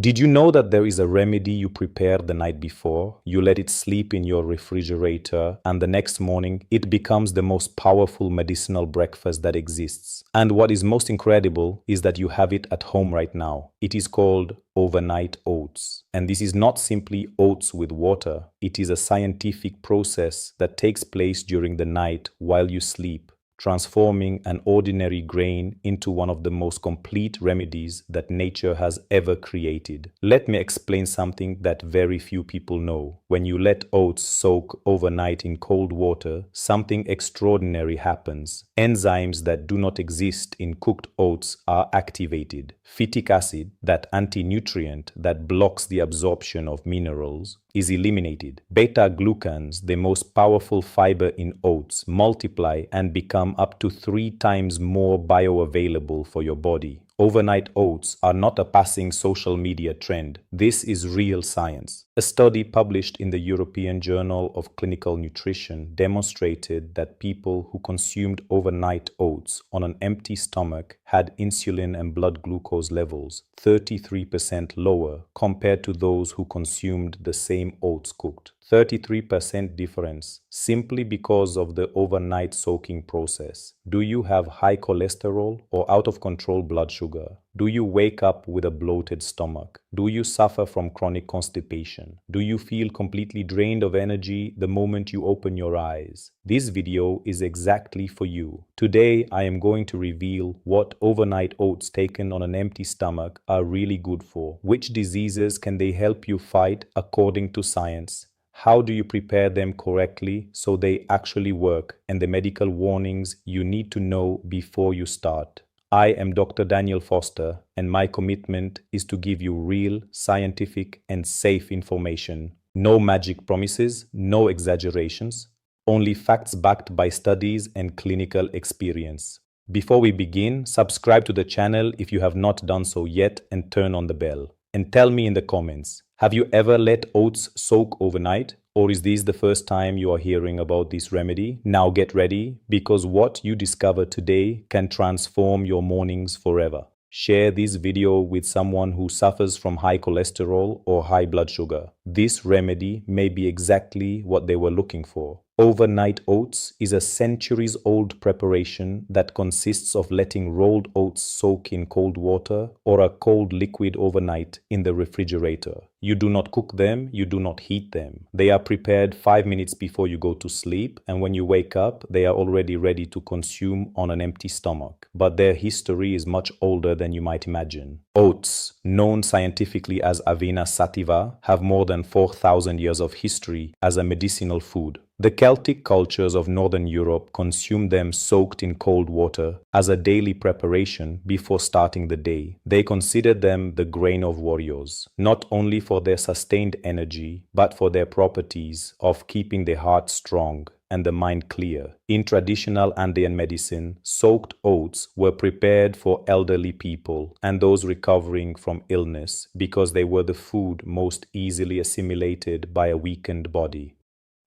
Did you know that there is a remedy you prepare the night before? You let it sleep in your refrigerator, and the next morning it becomes the most powerful medicinal breakfast that exists. And what is most incredible is that you have it at home right now. It is called overnight oats. And this is not simply oats with water. It is a scientific process that takes place during the night while you sleep, transforming an ordinary grain into one of the most complete remedies that nature has ever created. Let me explain something that very few people know. When you let oats soak overnight in cold water, something extraordinary happens. Enzymes that do not exist in cooked oats are activated. Phytic acid, that anti-nutrient that blocks the absorption of minerals, is eliminated. Beta-glucans, the most powerful fiber in oats, multiply and become up to 3 times more bioavailable for your body. Overnight oats are not a passing social media trend. This is real science. A study published in the European Journal of Clinical Nutrition demonstrated that people who consumed overnight oats on an empty stomach had insulin and blood glucose levels 33% lower compared to those who consumed the same oats cooked. 33% difference simply because of the overnight soaking process. Do you have high cholesterol or out of control blood sugar? Do you wake up with a bloated stomach? Do you suffer from chronic constipation? Do you feel completely drained of energy the moment you open your eyes? This video is exactly for you. Today, I am going to reveal what overnight oats taken on an empty stomach are really good for. Which diseases can they help you fight according to science? How do you prepare them correctly so they actually work, and the medical warnings you need to know before you start? I am Dr. Daniel Foster, and my commitment is to give you real, scientific, and safe information. No magic promises, no exaggerations, only facts backed by studies and clinical experience. Before we begin, subscribe to the channel if you have not done so yet and turn on the bell. And tell me in the comments, have you ever let oats soak overnight? Or is this the first time you are hearing about this remedy? Now get ready, because what you discover today can transform your mornings forever. Share this video with someone who suffers from high cholesterol or high blood sugar. This remedy may be exactly what they were looking for. Overnight oats is a centuries-old preparation that consists of letting rolled oats soak in cold water or a cold liquid overnight in the refrigerator. You do not cook them, you do not heat them. They are prepared 5 minutes before you go to sleep, and when you wake up, they are already ready to consume on an empty stomach. But their history is much older than you might imagine. Oats, known scientifically as Avena sativa, have more than 4,000 years of history as a medicinal food. The Celtic cultures of Northern Europe consumed them soaked in cold water as a daily preparation before starting the day. They considered them the grain of warriors, not only for their sustained energy, but for their properties of keeping the heart strong and the mind clear. In traditional Andean medicine, soaked oats were prepared for elderly people and those recovering from illness because they were the food most easily assimilated by a weakened body.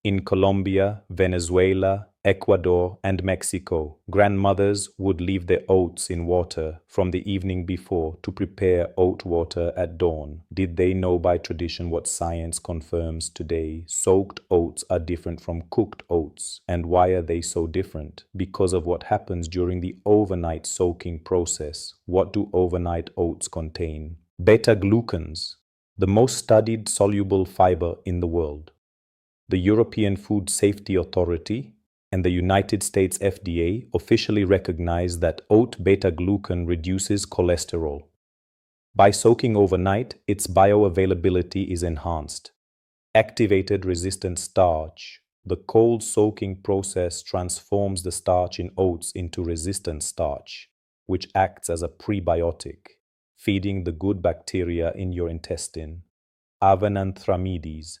In Colombia, Venezuela, Ecuador, and Mexico, grandmothers would leave their oats in water from the evening before to prepare oat water at dawn. Did they know by tradition what science confirms today? Soaked oats are different from cooked oats. And why are they so different? Because of what happens during the overnight soaking process. What do overnight oats contain? Beta-glucans, the most studied soluble fiber in the world. The European Food Safety Authority and the United States FDA officially recognize that oat beta-glucan reduces cholesterol. By soaking overnight, its bioavailability is enhanced. Activated resistant starch. The cold soaking process transforms the starch in oats into resistant starch, which acts as a prebiotic, feeding the good bacteria in your intestine. Remedies,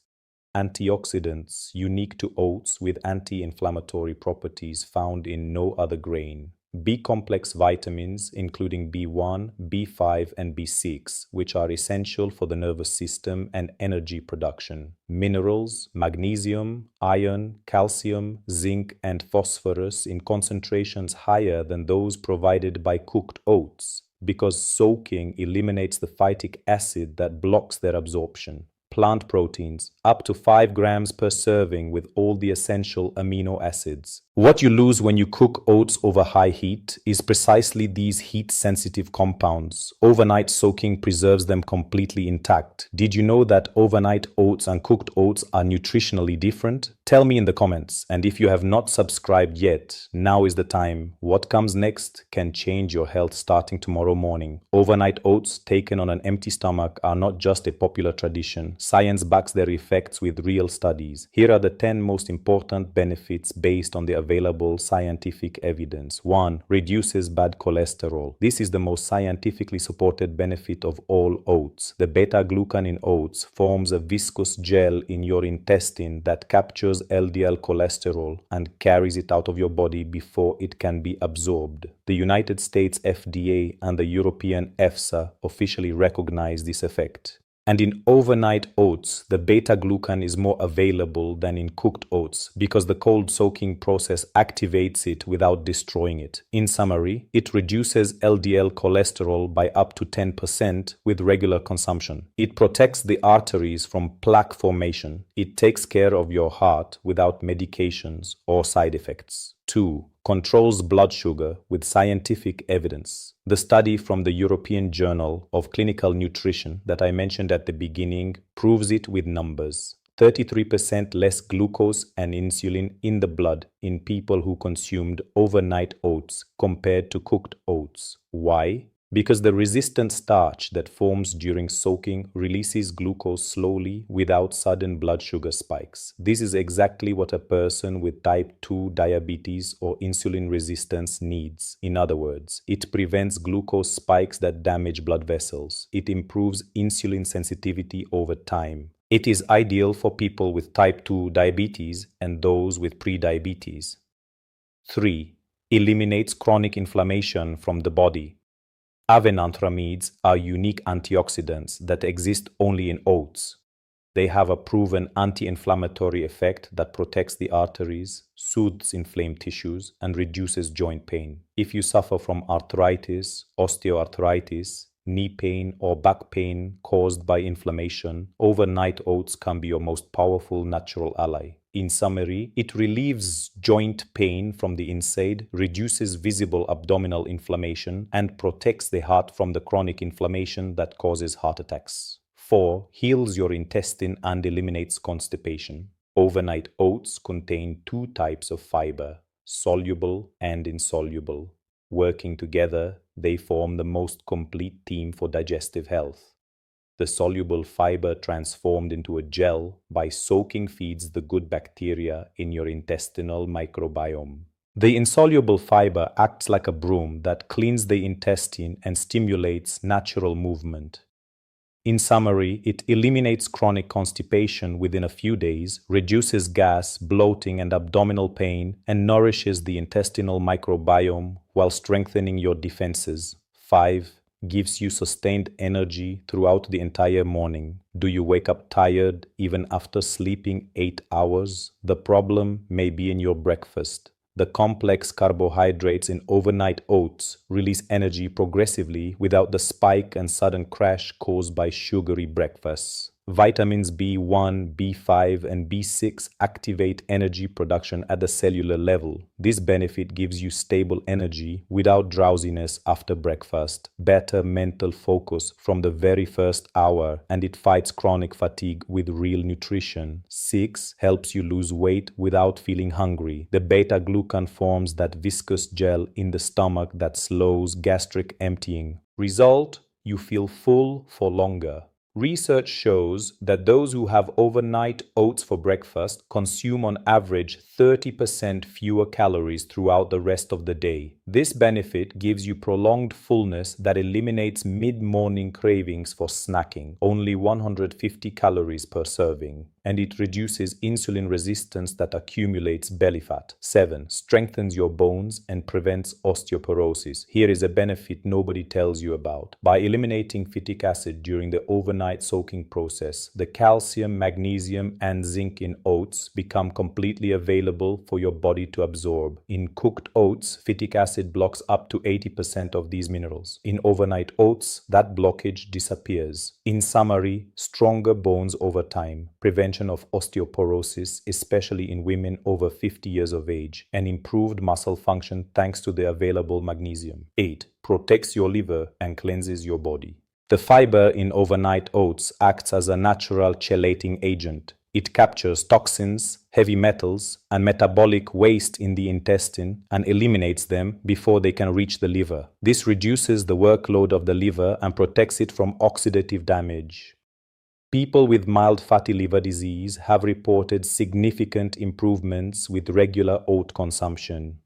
antioxidants unique to oats with anti-inflammatory properties found in no other grain. B-complex vitamins, including B1, B5, and B6, which are essential for the nervous system and energy production. Minerals, magnesium, iron, calcium, zinc, and phosphorus in concentrations higher than those provided by cooked oats, because soaking eliminates the phytic acid that blocks their absorption. Plant proteins, up to 5 grams per serving with all the essential amino acids. What you lose when you cook oats over high heat is precisely these heat-sensitive compounds. Overnight soaking preserves them completely intact. Did you know that overnight oats and cooked oats are nutritionally different? Tell me in the comments, and if you have not subscribed yet, now is the time. What comes next can change your health starting tomorrow morning. Overnight oats taken on an empty stomach are not just a popular tradition. Science backs their effects with real studies. Here are the 10 most important benefits based on the available scientific evidence. 1. Reduces bad cholesterol. This is the most scientifically supported benefit of all oats. The beta-glucan in oats forms a viscous gel in your intestine that captures LDL cholesterol and carries it out of your body before it can be absorbed. The United States FDA and the European EFSA officially recognize this effect. And in overnight oats, the beta-glucan is more available than in cooked oats because the cold soaking process activates it without destroying it. In summary, it reduces LDL cholesterol by up to 10% with regular consumption. It protects the arteries from plaque formation. It takes care of your heart without medications or side effects. 2. Controls blood sugar with scientific evidence. The study from the European Journal of Clinical Nutrition that I mentioned at the beginning proves it with numbers. 33% less glucose and insulin in the blood in people who consumed overnight oats compared to cooked oats. Why? Because the resistant starch that forms during soaking releases glucose slowly without sudden blood sugar spikes. This is exactly what a person with type 2 diabetes or insulin resistance needs. In other words, it prevents glucose spikes that damage blood vessels. It improves insulin sensitivity over time. It is ideal for people with type 2 diabetes and those with prediabetes. 3. Eliminates chronic inflammation from the body. Avenanthramides are unique antioxidants that exist only in oats. They have a proven anti-inflammatory effect that protects the arteries, soothes inflamed tissues, and reduces joint pain. If you suffer from arthritis, osteoarthritis, knee pain, or back pain caused by inflammation, overnight oats can be your most powerful natural ally. In summary, it relieves joint pain from the inside, reduces visible abdominal inflammation, and protects the heart from the chronic inflammation that causes heart attacks. 4. Heals your intestine and eliminates constipation. Overnight oats contain 2 types of fiber, soluble and insoluble. Working together, they form the most complete team for digestive health. The soluble fiber transformed into a gel by soaking feeds the good bacteria in your intestinal microbiome. The insoluble fiber acts like a broom that cleans the intestine and stimulates natural movement. In summary, it eliminates chronic constipation within a few days, reduces gas, bloating, and abdominal pain, and nourishes the intestinal microbiome while strengthening your defenses. 5. Gives you sustained energy throughout the entire morning. Do you wake up tired even after sleeping 8 hours? The problem may be in your breakfast. The complex carbohydrates in overnight oats release energy progressively without the spike and sudden crash caused by sugary breakfasts. Vitamins B1, B5, and B6 activate energy production at the cellular level. This benefit gives you stable energy without drowsiness after breakfast, better mental focus from the very first hour, and it fights chronic fatigue with real nutrition. 6. Helps you lose weight without feeling hungry. The beta-glucan forms that viscous gel in the stomach that slows gastric emptying. Result: you feel full for longer. Research shows that those who have overnight oats for breakfast consume on average 30% fewer calories throughout the rest of the day. This benefit gives you prolonged fullness that eliminates mid-morning cravings for snacking, only 150 calories per serving. and it reduces insulin resistance that accumulates belly fat. 7. Strengthens your bones and prevents osteoporosis. Here is a benefit nobody tells you about. By eliminating phytic acid during the overnight soaking process, the calcium, magnesium, and zinc in oats become completely available for your body to absorb. In cooked oats, phytic acid blocks up to 80% of these minerals. In overnight oats, that blockage disappears. In summary, stronger bones over time, prevention of osteoporosis, especially in women over 50 years of age, and improved muscle function thanks to the available magnesium. 8. Protects your liver and cleanses your body. The fiber in overnight oats acts as a natural chelating agent. It captures toxins, heavy metals, and metabolic waste in the intestine and eliminates them before they can reach the liver. This reduces the workload of the liver and protects it from oxidative damage. People with mild fatty liver disease have reported significant improvements with regular oat consumption.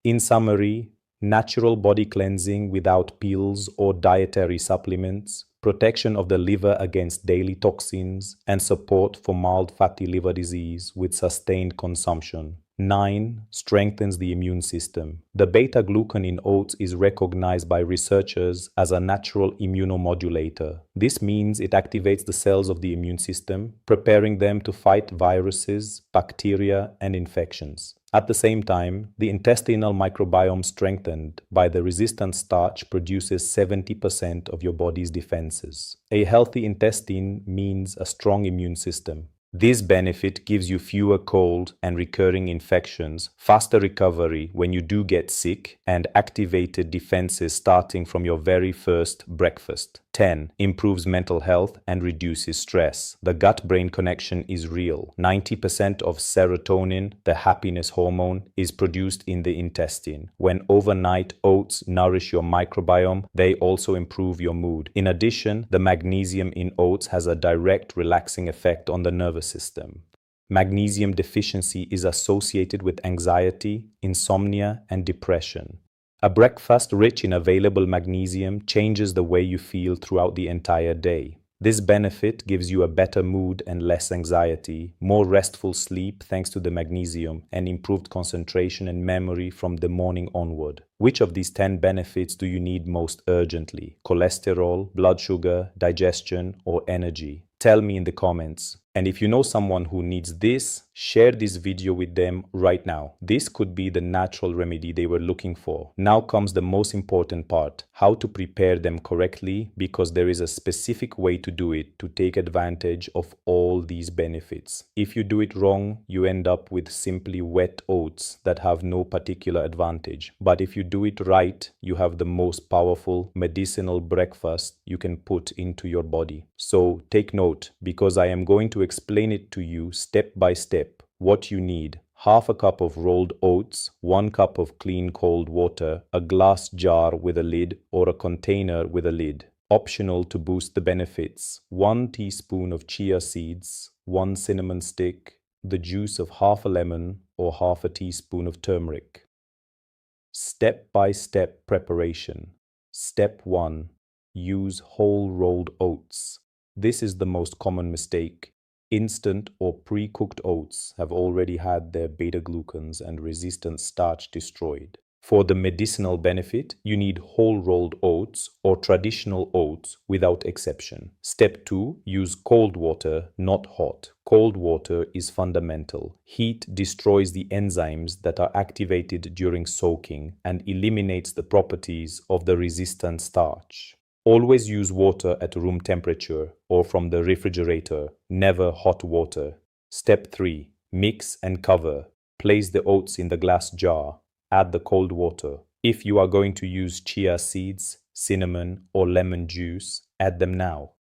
In summary, natural body cleansing without pills or dietary supplements, protection of the liver against daily toxins, and support for mild fatty liver disease with sustained consumption. 9. Strengthens the immune system. The beta-glucan in oats is recognized by researchers as a natural immunomodulator. This means it activates the cells of the immune system, preparing them to fight viruses, bacteria, and infections. At the same time, the intestinal microbiome strengthened by the resistant starch produces 70% of your body's defenses. A healthy intestine means a strong immune system. This benefit gives you fewer cold and recurring infections, faster recovery when you do get sick, and activated defenses starting from your very first breakfast. 10. Improves mental health and reduces stress. The gut-brain connection is real. 90% of serotonin, the happiness hormone, is produced in the intestine. When overnight oats nourish your microbiome, they also improve your mood. In addition, the magnesium in oats has a direct relaxing effect on the nervous system. Magnesium deficiency is associated with anxiety, insomnia, and depression. A breakfast rich in available magnesium changes the way you feel throughout the entire day. This benefit gives you a better mood and less anxiety, more restful sleep thanks to the magnesium, and improved concentration and memory from the morning onward. Which of these 10 benefits do you need most urgently? Cholesterol, blood sugar, digestion, or energy? Tell me in the comments. And if you know someone who needs this, share this video with them right now. This could be the natural remedy they were looking for. Now comes the most important part, how to prepare them correctly, because there is a specific way to do it to take advantage of all these benefits. If you do it wrong, you end up with simply wet oats that have no particular advantage. But if you do it right, you have the most powerful medicinal breakfast you can put into your body. So take note, because I am going to explain it to you step by step. What you need: half a cup of rolled oats, 1 cup of clean cold water, a glass jar with a lid or a container with a lid. Optional to boost the benefits: 1 teaspoon of chia seeds, 1 cinnamon stick, the juice of half a lemon or half a teaspoon of turmeric. Step-by-step preparation. Step 1. Use whole rolled oats. This is the most common mistake. Instant or pre-cooked oats have already had their beta-glucans and resistant starch destroyed. For the medicinal benefit, you need whole rolled oats or traditional oats without exception. Step 2. Use cold water, not hot. Cold water is fundamental. Heat destroys the enzymes that are activated during soaking and eliminates the properties of the resistant starch. Always use water at room temperature or from the refrigerator, never hot water. Step 3. Mix and cover. Place the oats in the glass jar. Add the cold water. If you are going to use chia seeds, cinnamon, or lemon juice, add them now.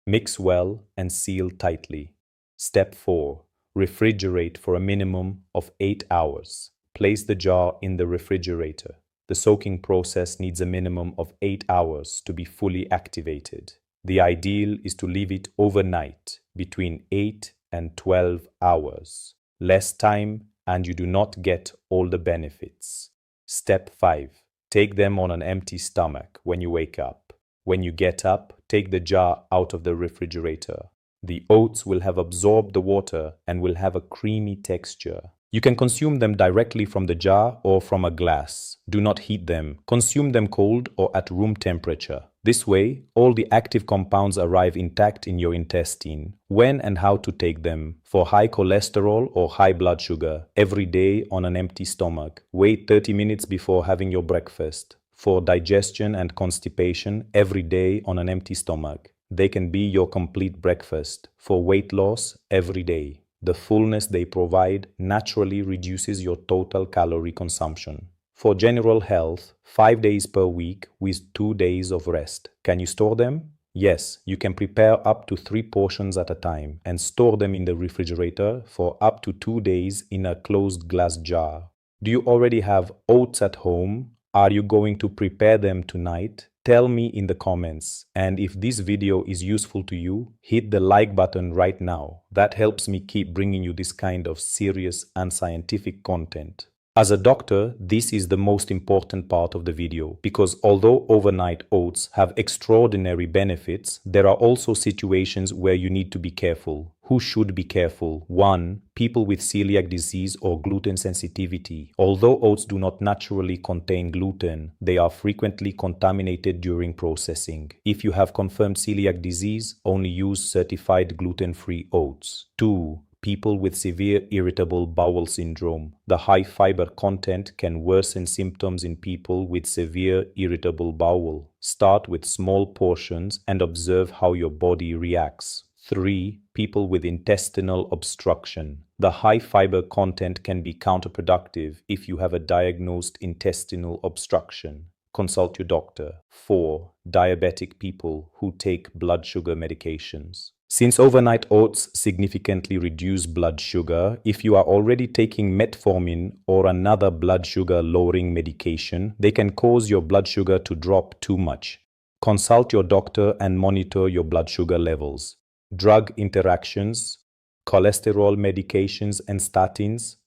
Mix well and seal tightly. Step 4. Refrigerate for a minimum of 8 hours. Place the jar in the refrigerator. The soaking process needs a minimum of 8 hours to be fully activated. The ideal is to leave it overnight, between 8 and 12 hours. Less time and you do not get all the benefits. Step 5. Take them on an empty stomach when you wake up. When you get up, take the jar out of the refrigerator. The oats will have absorbed the water and will have a creamy texture. You can consume them directly from the jar or from a glass. Do not heat them. Consume them cold or at room temperature. This way, all the active compounds arrive intact in your intestine. When and how to take them. For high cholesterol or high blood sugar, every day on an empty stomach. Wait 30 minutes before having your breakfast. For digestion and constipation, every day on an empty stomach. They can be your complete breakfast. For weight loss, every day. The fullness they provide naturally reduces your total calorie consumption. For general health, 5 days per week with 2 days of rest. Can you store them? Yes, you can prepare up to 3 portions at a time and store them in the refrigerator for up to 2 days in a closed glass jar. Do you already have oats at home? Are you going to prepare them tonight? Tell me in the comments. And if this video is useful to you, hit the like button right now. That helps me keep bringing you this kind of serious and scientific content. As a doctor, this is the most important part of the video because although overnight oats have extraordinary benefits, there are also situations where you need to be careful. Who should be careful? 1. People with celiac disease or gluten sensitivity. Although oats do not naturally contain gluten, they are frequently contaminated during processing. If you have confirmed celiac disease, only use certified gluten-free oats. 2. People with severe irritable bowel syndrome. The high fiber content can worsen symptoms in people with severe irritable bowel. Start with small portions and observe how your body reacts. 3. People with intestinal obstruction. The high fiber content can be counterproductive if you have a diagnosed intestinal obstruction. Consult your doctor. 4. Diabetic people who take blood sugar medications. Since overnight oats significantly reduce blood sugar, if you are already taking metformin or another blood sugar lowering medication, they can cause your blood sugar to drop too much. Consult your doctor and monitor your blood sugar levels. Drug interactions, cholesterol medications and statins,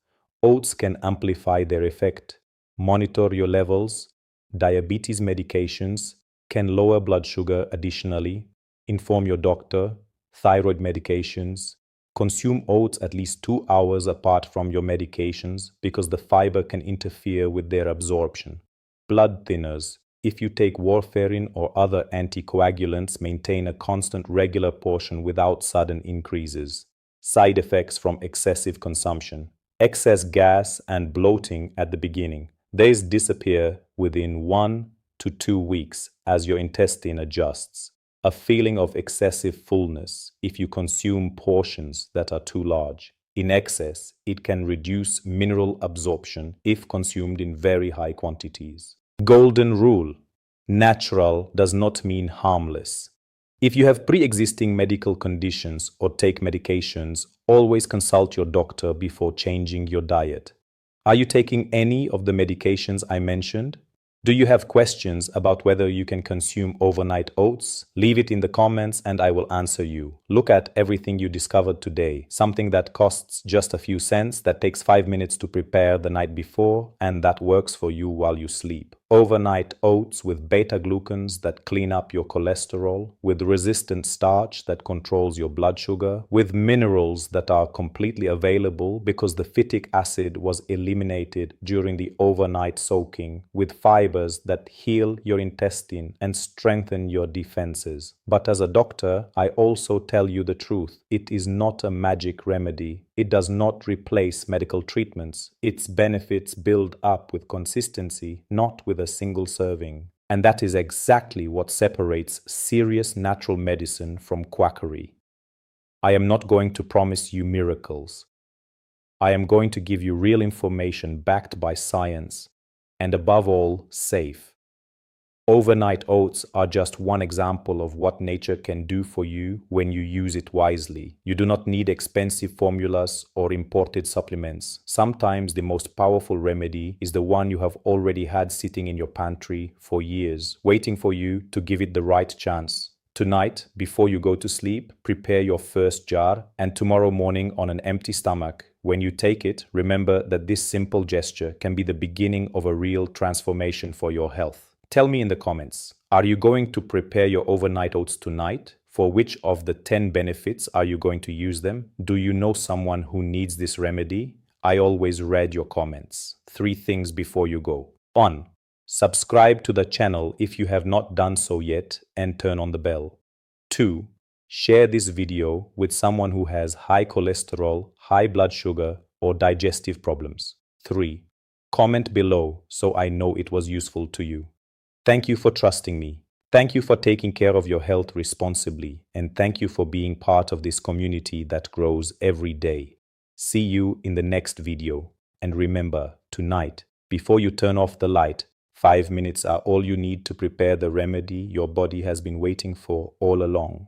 oats can amplify their effect. Monitor your levels. Diabetes medications can lower blood sugar additionally. Inform your doctor. Thyroid medications. Consume oats at least 2 hours apart from your medications because the fiber can interfere with their absorption. Blood thinners. If you take warfarin or other anticoagulants, maintain a constant regular portion without sudden increases. Side effects from excessive consumption. Excess gas and bloating at the beginning. These disappear within 1 to 2 weeks as your intestine adjusts. A feeling of excessive fullness if you consume portions that are too large. In excess, it can reduce mineral absorption if consumed in very high quantities. Golden rule: natural does not mean harmless. If you have pre-existing medical conditions or take medications, always consult your doctor before changing your diet. Are you taking any of the medications I mentioned? Do you have questions about whether you can consume overnight oats? Leave it in the comments and I will answer you. Look at everything you discovered today. Something that costs just a few cents, that takes 5 minutes to prepare the night before, and that works for you while you sleep. Overnight oats with beta-glucans that clean up your cholesterol, with resistant starch that controls your blood sugar, with minerals that are completely available because the phytic acid was eliminated during the overnight soaking, with fibers that heal your intestine and strengthen your defenses. But as a doctor, I also tell you the truth. It is not a magic remedy. It does not replace medical treatments. Its benefits build up with consistency, not with a single serving. And that is exactly what separates serious natural medicine from quackery. I am not going to promise you miracles. I am going to give you real information backed by science, and above all, safe. Overnight oats are just one example of what nature can do for you when you use it wisely. You do not need expensive formulas or imported supplements. Sometimes the most powerful remedy is the one you have already had sitting in your pantry for years, waiting for you to give it the right chance. Tonight, before you go to sleep, prepare your first jar, and tomorrow morning on an empty stomach, when you take it, remember that this simple gesture can be the beginning of a real transformation for your health. Tell me in the comments, are you going to prepare your overnight oats tonight? For which of the 10 benefits are you going to use them? Do you know someone who needs this remedy? I always read your comments. 3 things before you go. 1. Subscribe to the channel if you have not done so yet and turn on the bell. 2. Share this video with someone who has high cholesterol, high blood sugar, or digestive problems. 3. Comment below so I know it was useful to you. Thank you for trusting me. Thank you for taking care of your health responsibly, and thank you for being part of this community that grows every day. See you in the next video. And remember, tonight, before you turn off the light, 5 minutes are all you need to prepare the remedy your body has been waiting for all along.